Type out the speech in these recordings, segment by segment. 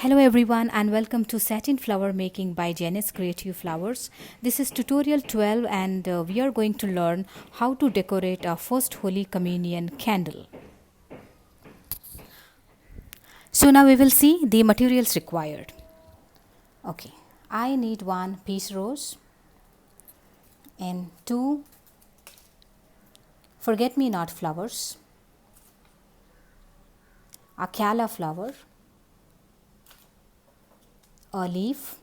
Hello everyone and welcome to Satin Flower Making by Janice Creative Flowers. This is tutorial 12 and we are going to learn how to decorate our first Holy Communion candle. So now we will see the materials required. Okay, I need one peace rose and two forget-me-not flowers, a calla flower, a leaf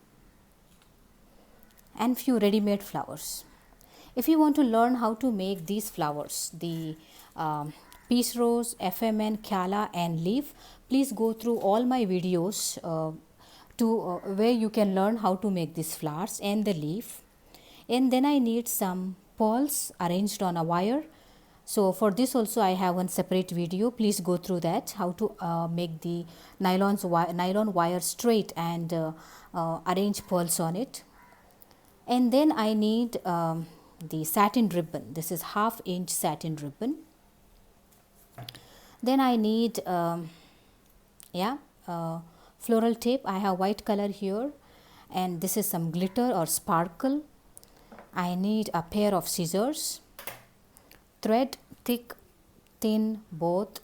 and few ready-made flowers. If you want to learn how to make these flowers, the peace rose, FMN, calla and leaf, please go through all my videos where you can learn how to make these flowers and the leaf. And then I need some pearls arranged on a wire. So for this also I have one separate video. Please go through that, how to make the nylon wire straight and arrange pearls on it. And then I need the satin ribbon. This is 1/2 inch satin ribbon. Then I need floral tape. I have white color here and this is some glitter or sparkle. I need a pair of scissors, thread, thick, thin, both,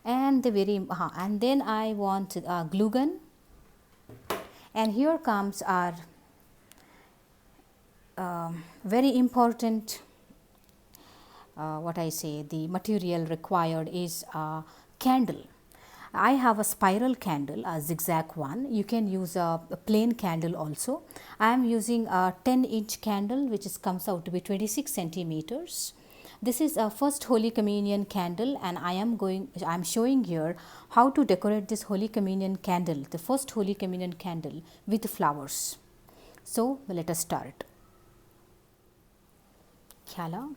and and then I want a glue gun. And here comes our very important the material required is a candle. I have a spiral candle, a zigzag one. You can use a plain candle also. I am using a 10-inch candle which comes out to be 26 centimeters. This is a first Holy Communion candle and I am showing here how to decorate this Holy Communion candle, the first Holy Communion candle with flowers. So let us start. Calla,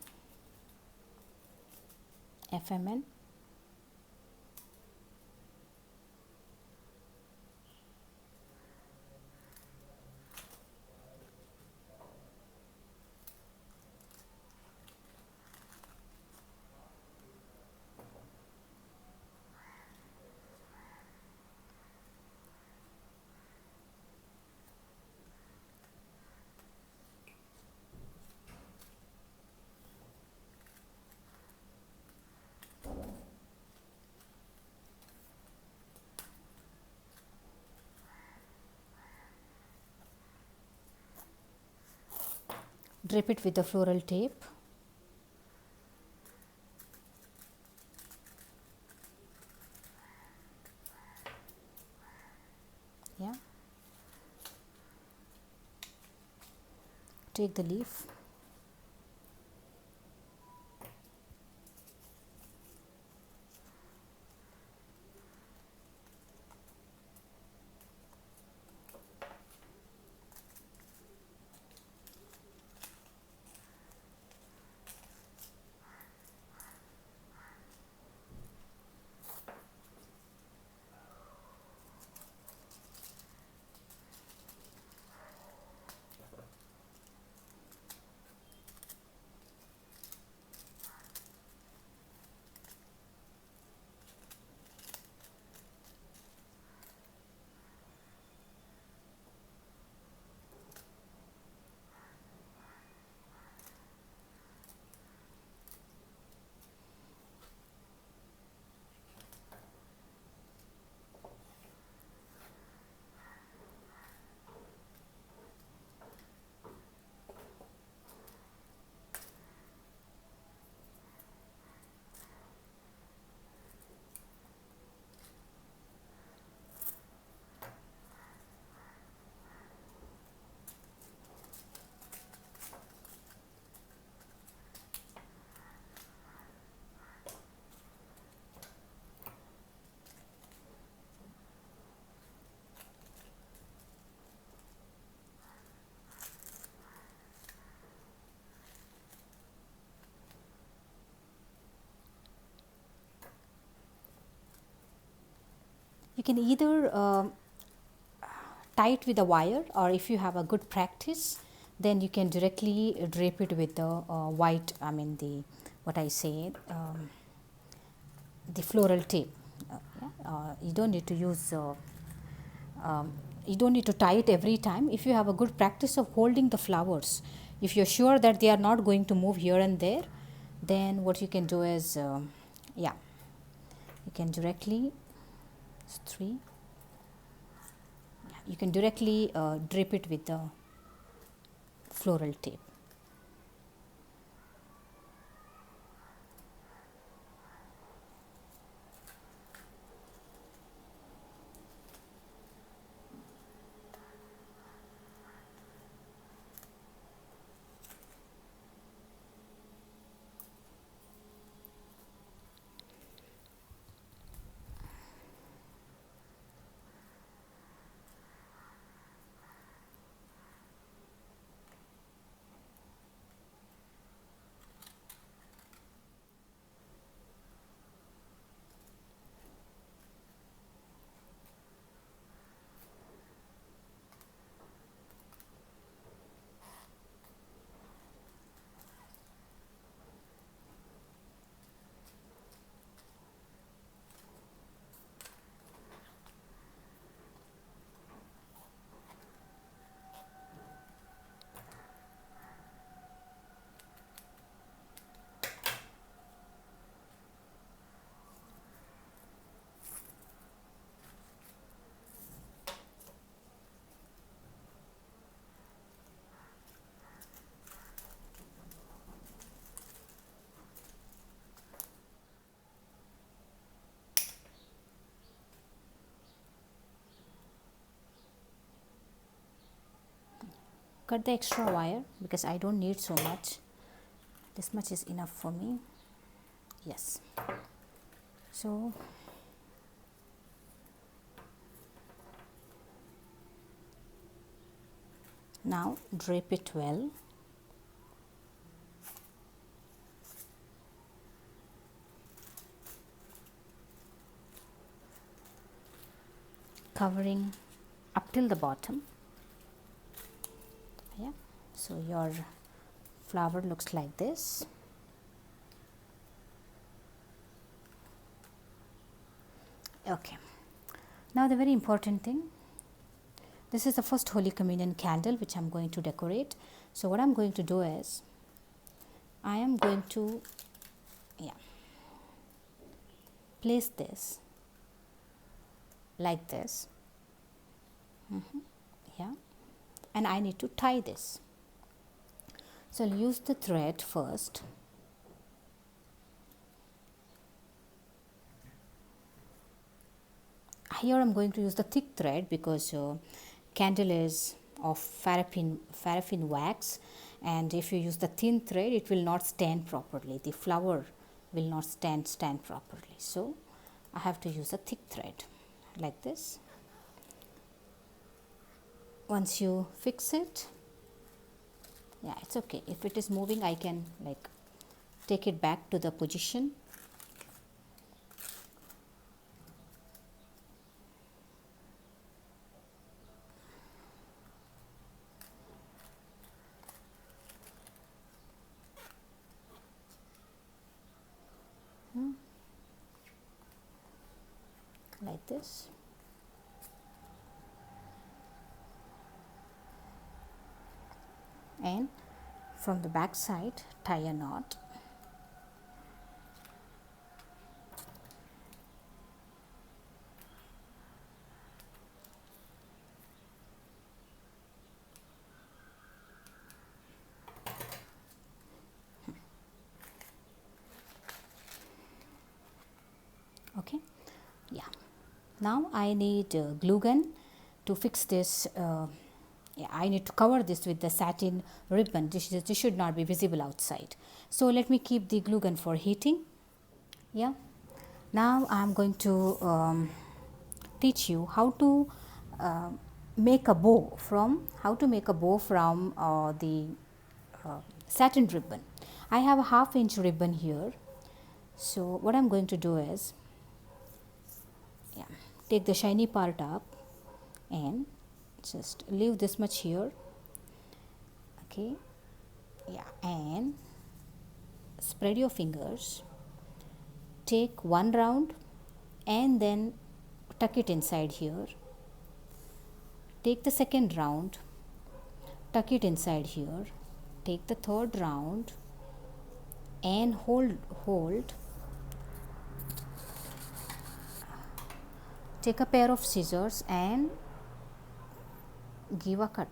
FMN, drape it with the floral tape. Yeah. Take the leaf. You can either tie it with a wire, or if you have a good practice then you can directly drape it with the white, the floral tape. You don't need to use you don't need to tie it every time. If you have a good practice of holding the flowers, if you're sure that they are not going to move here and there, then what you can do is yeah, you can directly three, you can directly drape it with the floral tape. Cut the extra wire because I don't need so much. This much is enough for me. Yes. So now drape it well. Covering up till the bottom. Yeah, so your flower looks like this. Okay, now the very important thing, this is the first Holy Communion candle which I am going to decorate. So what I am going to do is, I am going to place this like this. Yeah, and I need to tie this. So I'll use the thread first. Here I'm going to use the thick thread because candle is of paraffin wax, and if you use the thin thread it will not stand properly, the flower will not stand properly. So I have to use a thick thread like this. Once you fix it, yeah, it's okay. If it is moving, I can like take it back to the position. Like this. And from the back side, tie a knot. Okay, yeah. Now I need glue gun to fix this. Yeah, I need to cover this with the satin ribbon. This should not be visible outside. So let me keep the glue gun for heating. Yeah. Now I am going to teach you how to make a bow from the satin ribbon. I have a 1/2 inch ribbon here. So what I am going to do is, yeah, take the shiny part up and just leave this much here. Okay, yeah, and spread your fingers, take one round and then tuck it inside here. take the second round, tuck it inside here, take the third round and hold, take a pair of scissors and give a cut.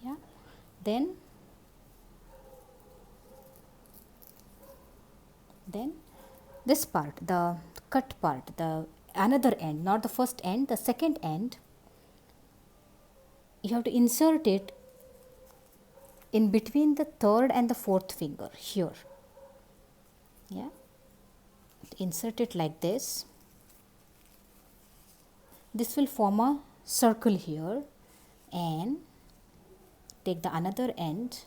Yeah, then this part, the cut part, the another end, not the first end, the second end, you have to insert it in between the third and the fourth finger here. Yeah, insert it like this. This will form a circle here, and take the another end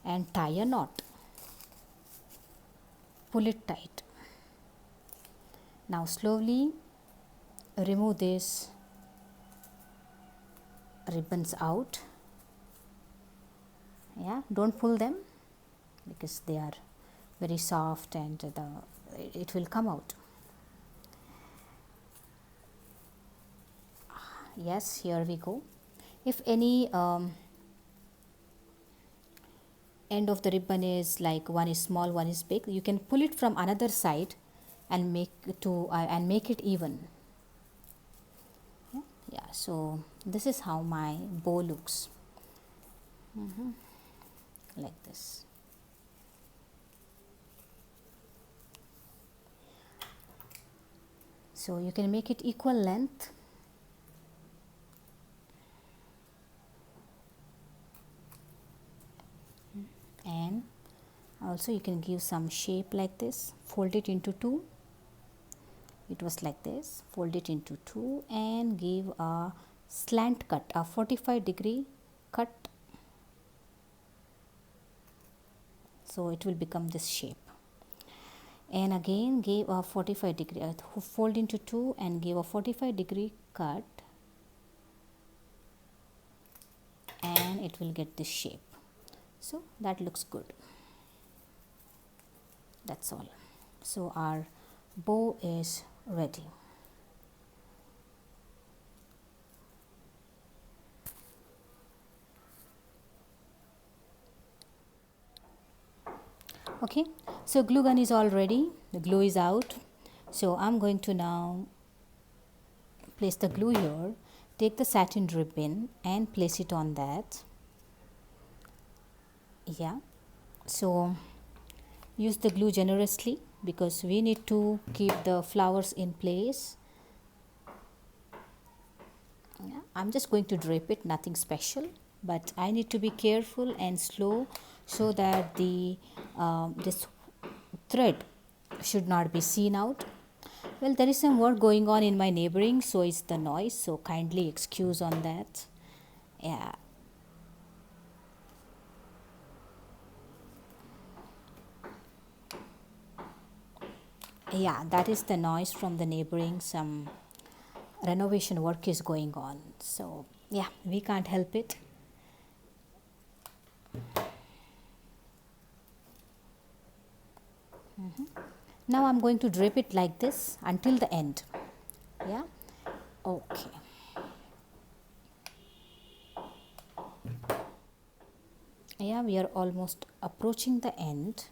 and tie a knot. Pull it tight. Now slowly remove these ribbons out. Yeah, don't pull them because they are very soft and it will come out. Yes, here we go. If any end of the ribbon is like one is small, one is big, you can pull it from another side and make it even. Yeah, so this is how my bow looks. Like this. So you can make it equal length. And also you can give some shape like this. Fold it into two. It was like this. Fold it into two and give a slant cut, a 45-degree cut. So it will become this shape. And again give a 45-degree, fold into two and give a 45-degree cut, and it will get this shape. So that looks good. That's all. So our bow is ready. Okay, so glue gun is all ready. The glue is out. So I'm going to now place the glue here. Take the satin ribbon and place it on that. Yeah, so use the glue generously because we need to keep the flowers in place. Yeah, I'm just going to drape it, nothing special, but I need to be careful and slow so that the this thread should not be seen out. Well, there is some work going on in my neighboring, so it's the noise, so kindly excuse on that. Yeah. Yeah, that is the noise from the neighboring. Some renovation work is going on, so yeah, we can't help it. Now I'm going to drape it like this until the end. Yeah, okay. Yeah, we are almost approaching the end.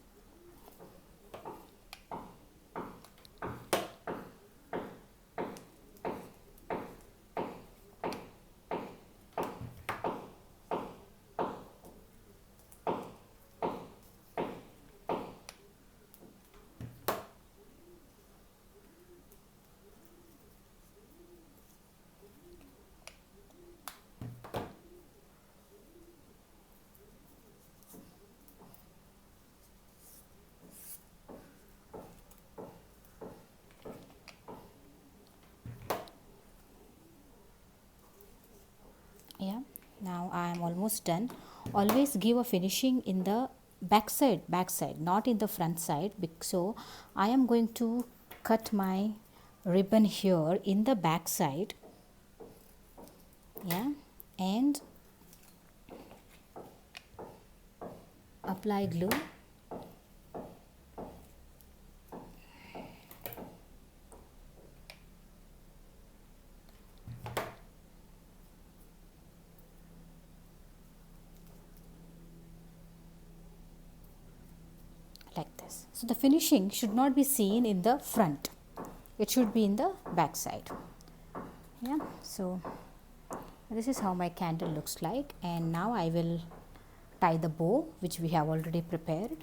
Yeah, now I am almost done. Always give a finishing in the back side, not in the front side. So I am going to cut my ribbon here in the back side. Yeah, and apply glue. Yes. So the finishing should not be seen in the front. It should be in the back side. Yeah. So this is how my candle looks like, and now I will tie the bow which we have already prepared.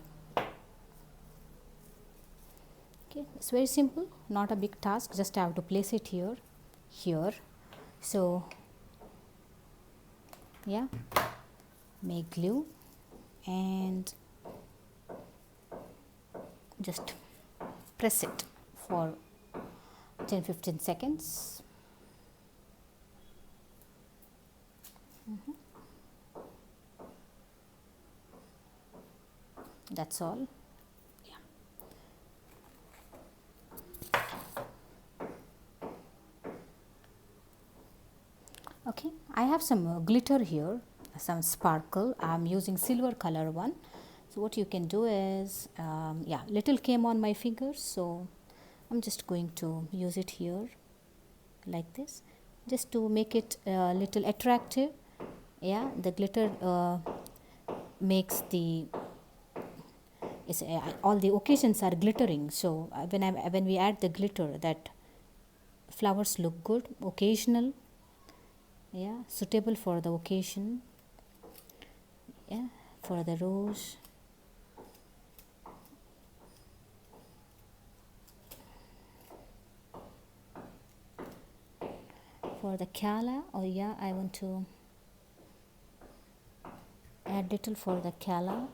Okay, it's very simple, not a big task, just I have to place it here. So yeah, make glue and just press it for 10-15 seconds. That's all. Yeah. Okay, I have some glitter here, some sparkle. I'm using silver color one. So what you can do is, yeah, little came on my fingers, so I'm just going to use it here like this, just to make it a little attractive. Yeah, the glitter makes the all the occasions are glittering. So when we add the glitter, that flowers look good, occasional. Yeah, suitable for the occasion. Yeah, for the rose. For the calla, oh yeah, I want to add little for the calla.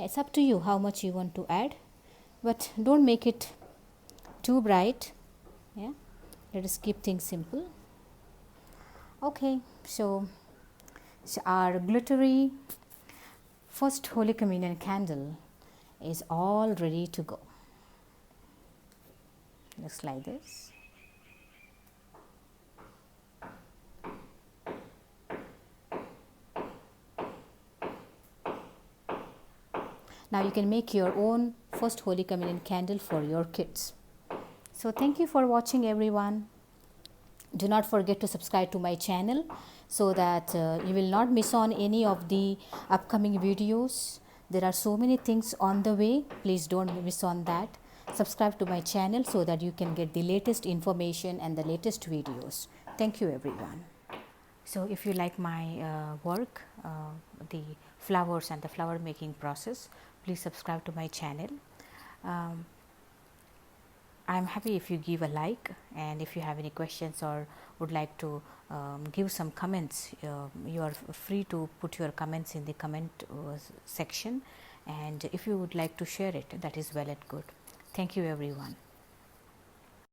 It's up to you how much you want to add, but don't make it too bright. Yeah, let us keep things simple. Okay, so our glittery first Holy Communion candle is all ready to go. Looks like this. Now you can make your own first Holy Communion candle for your kids. So thank you for watching, everyone. Do not forget to subscribe to my channel so that you will not miss on any of the upcoming videos. There are so many things on the way. Please don't miss on that. Subscribe to my channel so that you can get the latest information and the latest videos. Thank you, everyone. So if you like my work, the flowers and the flower making process, please subscribe to my channel. I'm happy if you give a like, and if you have any questions or would like to give some comments, you are free to put your comments in the comment section, and if you would like to share it, that is well and good. Thank you, everyone.